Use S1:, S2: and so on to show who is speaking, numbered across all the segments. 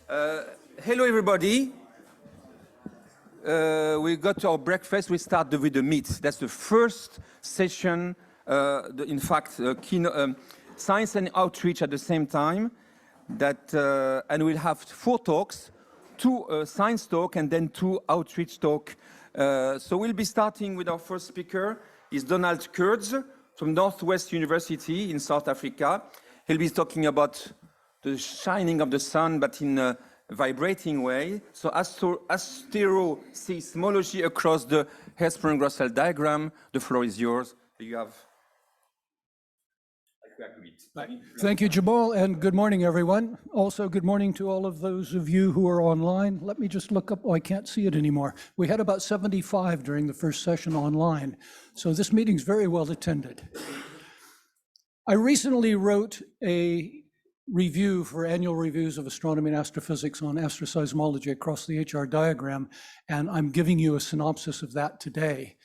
S1: Hello, everybody. We got our breakfast. We start with the meat. That's the first session, in fact, science and outreach at the same time. And we'll have 4 talks, 2 science talk and then 2 outreach talk. So we'll be starting with our first speaker. Is Donald Kurtz from Northwest University in South Africa. He'll be talking about the shining of the sun, but in a vibrating way. So asteroseismology across the Hertzsprung-Russell diagram. The floor is yours. You have.
S2: Thank you, Jamal, and good morning, everyone. Also, good morning to all of those of you who are online. Let me just look up. Oh, I can't see it anymore. We had about 75 during the first session online, so this meeting's very well attended. I recently wrote a review for annual reviews of astronomy and astrophysics on asteroseismology across the HR diagram, and I'm giving you a synopsis of that today.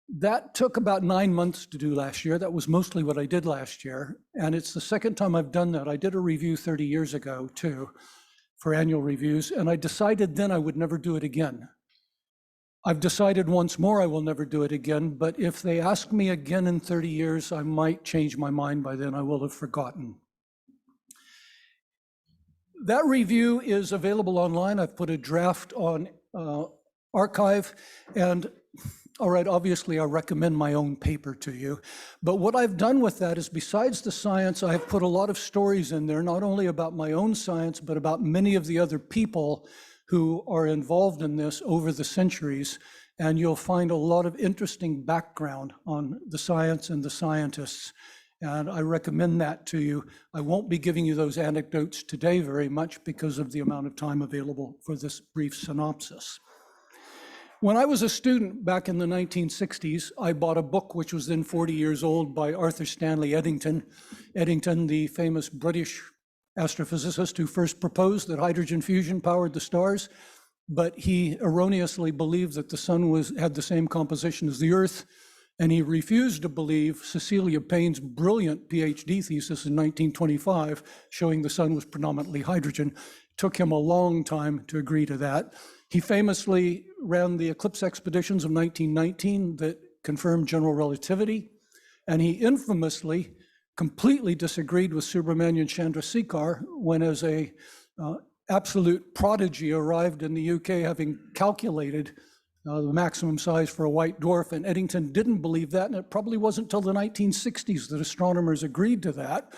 S2: That took about 9 months to do last year. That was mostly what I did last year, and it's the second time I've done that. I did a review 30 years ago, too, for annual reviews, and I decided then I would never do it again. I've decided once more I will never do it again, but if they ask me again in 30 years, I might change my mind by then. I will have forgotten. That review is available online. I've put a draft on archive, and all right, obviously I recommend my own paper to you, but what I've done with that is besides the science, I have put a lot of stories in there, not only about my own science, but about many of the other people who are involved in this over the centuries, and you'll find a lot of interesting background on the science and the scientists. And I recommend that to you. I won't be giving you those anecdotes today very much because of the amount of time available for this brief synopsis. When I was a student back in the 1960s, I bought a book which was then 40 years old by Arthur Stanley Eddington. Eddington, the famous British astrophysicist who first proposed that hydrogen fusion powered the stars, but he erroneously believed that the sun had the same composition as the Earth. And he refused to believe Cecilia Payne's brilliant PhD thesis in 1925, showing the sun was predominantly hydrogen. It took him a long time to agree to that. He famously ran the eclipse expeditions of 1919 that confirmed general relativity. And he infamously completely disagreed with Subramanian Chandrasekhar when, as a absolute prodigy, arrived in the UK having calculated the maximum size for a white dwarf, and Eddington didn't believe that, and it probably wasn't until the 1960s that astronomers agreed to that.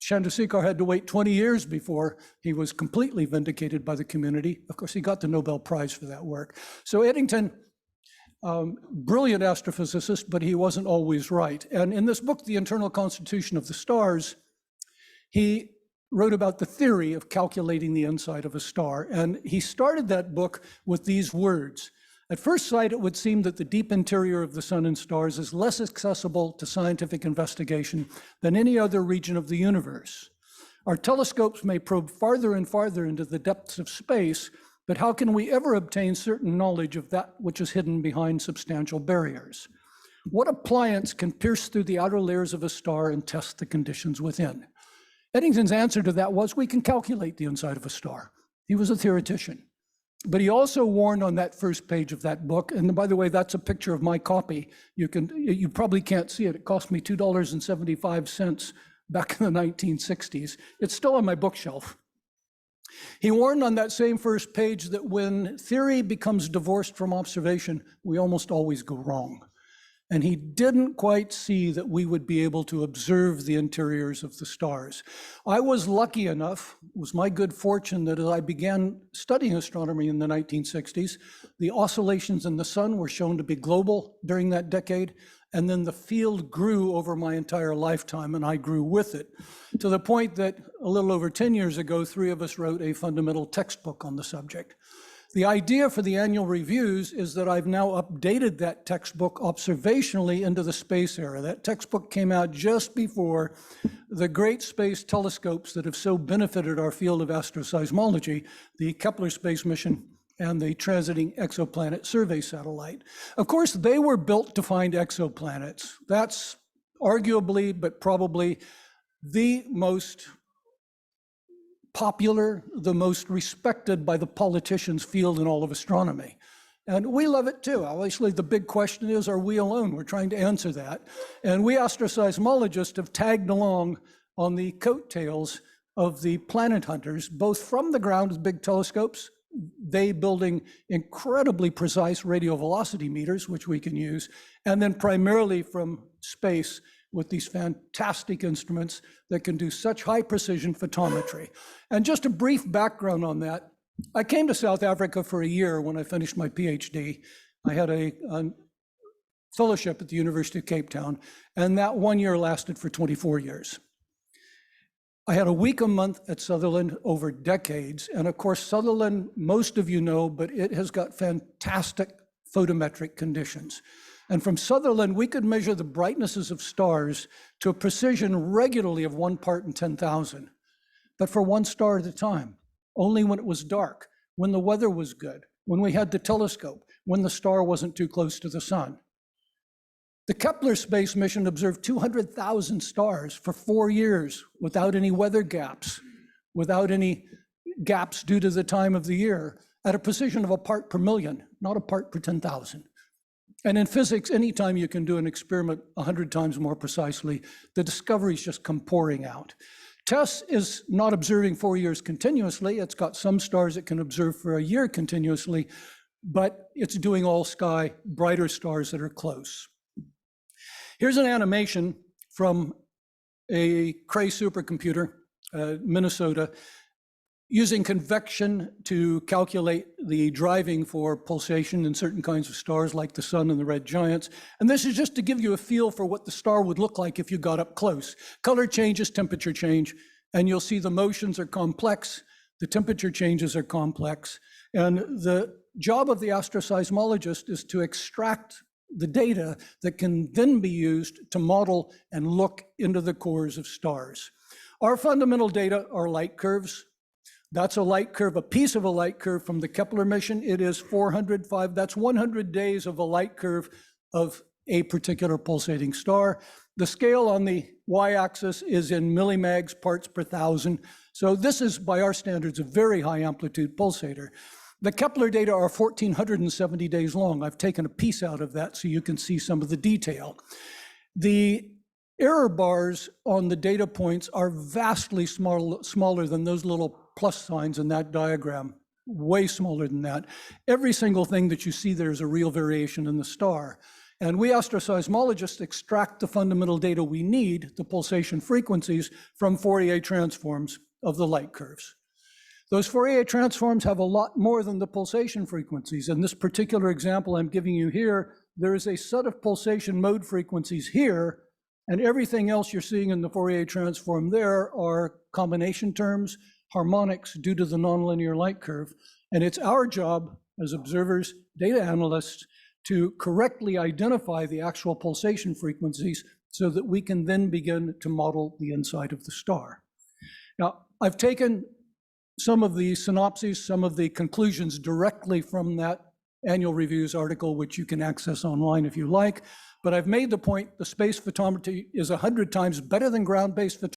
S2: Chandrasekhar had to wait 20 years before he was completely vindicated by the community. Of course, he got the Nobel Prize for that work. So Eddington, brilliant astrophysicist, but he wasn't always right. And in this book, The Internal Constitution of the Stars, he wrote about the theory of calculating the inside of a star. And he started that book with these words. At first sight, it would seem that the deep interior of the sun and stars is less accessible to scientific investigation than any other region of the universe. Our telescopes may probe farther and farther into the depths of space, but how can we ever obtain certain knowledge of that which is hidden behind substantial barriers? What appliance can pierce through the outer layers of a star and test the conditions within? Eddington's answer to that was, we can calculate the inside of a star. He was a theoretician. But he also warned on that first page of that book, and by the way, that's a picture of my copy. You probably can't see it. It cost me $2.75 back in the 1960s. It's still on my bookshelf. He warned on that same first page that when theory becomes divorced from observation, we almost always go wrong. And he didn't quite see that we would be able to observe the interiors of the stars. I was lucky enough, it was my good fortune, that as I began studying astronomy in the 1960s, the oscillations in the sun were shown to be global during that decade, and then the field grew over my entire lifetime, and I grew with it, to the point that a little over 10 years ago, 3 of us wrote a fundamental textbook on the subject. The idea for the annual reviews is that I've now updated that textbook observationally into the space era. That textbook came out just before the great space telescopes that have so benefited our field of astroseismology, the Kepler space mission and the Transiting Exoplanet Survey Satellite. Of course, they were built to find exoplanets. That's arguably, but probably the most popular, the most respected by the politicians field in all of astronomy. And we love it too. Obviously, the big question is, are we alone? We're trying to answer that. And we astroseismologists have tagged along on the coattails of the planet hunters, both from the ground with big telescopes, they building incredibly precise radial velocity meters, which we can use, and then primarily from space with these fantastic instruments that can do such high precision photometry. And just a brief background on that, I came to South Africa for a year when I finished my PhD. I had a fellowship at the University of Cape Town, and that 1 year lasted for 24 years. I had a week a month at Sutherland over decades, and of course Sutherland, most of you know, but it has got fantastic photometric conditions. And from Sutherland, we could measure the brightnesses of stars to a precision regularly of 1 part in 10,000, but for one star at a time, only when it was dark, when the weather was good, when we had the telescope, when the star wasn't too close to the sun. The Kepler space mission observed 200,000 stars for 4 years without any weather gaps, without any gaps due to the time of the year, at a precision of a part per million, not a part per 10,000. And in physics, anytime you can do an experiment 100 times more precisely, the discoveries just come pouring out. TESS is not observing 4 years continuously. It's got some stars it can observe for a year continuously, but it's doing all sky, brighter stars that are close. Here's an animation from a Cray supercomputer, Minnesota, using convection to calculate the driving for pulsation in certain kinds of stars like the sun and the red giants. And this is just to give you a feel for what the star would look like if you got up close. Color changes, temperature change, and you'll see the motions are complex, the temperature changes are complex. And the job of the astroseismologist is to extract the data that can then be used to model and look into the cores of stars. Our fundamental data are light curves. That's a light curve, a piece of a light curve from the Kepler mission. It is 405, that's 100 days of a light curve of a particular pulsating star. The scale on the y-axis is in millimags parts per thousand. So this is, by our standards, a very high amplitude pulsator. The Kepler data are 1,470 days long. I've taken a piece out of that so you can see some of the detail. The error bars on the data points are vastly smaller than those little plus signs in that diagram, way smaller than that. Every single thing that you see there is a real variation in the star. And we astroseismologists extract the fundamental data we need, the pulsation frequencies, from Fourier transforms of the light curves. Those Fourier transforms have a lot more than the pulsation frequencies. In this particular example I'm giving you here, there is a set of pulsation mode frequencies here, and everything else you're seeing in the Fourier transform there are combination terms, harmonics due to the nonlinear light curve. And it's our job as observers, data analysts, to correctly identify the actual pulsation frequencies so that we can then begin to model the inside of the star. Now, I've taken some of the synopses, some of the conclusions directly from that annual reviews article, which you can access online if you like. But I've made the point the space photometry is 100 times better than ground-based photometry.